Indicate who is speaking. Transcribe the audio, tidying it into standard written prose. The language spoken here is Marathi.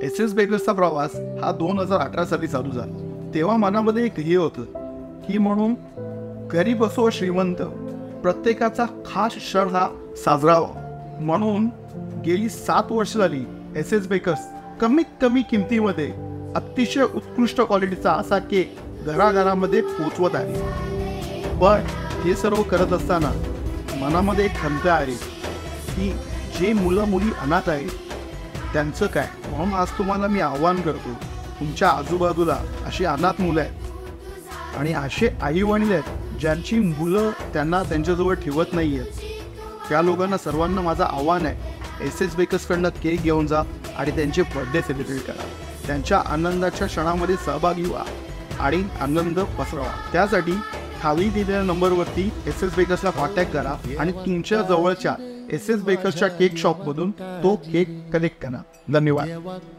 Speaker 1: एस एस बेकर्सचा प्रवास हा 2018 साली चालू झाला. तेव्हा मनामध्ये एक ध्येय होतं की म्हणून गरीब असो श्रीमंत प्रत्येकाचा खास क्षण हा साजरा व्हावा. म्हणून गेली 7 वर्ष झाली एस एस बेकर्स कमीत कमी किमतीमध्ये अतिशय उत्कृष्ट क्वालिटीचा असा केक घराघरामध्ये पोचवत आहे. पण हे सर्व करत असताना मनामध्ये एक खंत आहे की जे मुलं मुली अनाथ आहेत त्यांचं काय. म्हणून आज तुम्हाला मी आव्हान करतो, तुमच्या आजूबाजूला अशी अनाथ मुलं आहेत आणि असे आई वडील आहेत ज्यांची मुलं त्यांना त्यांच्याजवळ ठेवत नाही आहेत. त्या लोकांना सर्वांना माझं आव्हान आहे, एस एस बेकर्सकडनं केक घेऊन जा आणि त्यांचे बर्थडे सेलिब्रेट करा. त्यांच्या आनंदाच्या क्षणामध्ये सहभागी व्हा आणि आनंद पसरवा. त्यासाठी खाली दिलेल्या नंबरवरती एस एस बेकर्सला कॉन्टॅक्ट करा आणि तुमच्या जवळच्या एस एस बेकर्सच्या केक शॉपमधून तो केक कलेक्ट करा. धन्यवाद.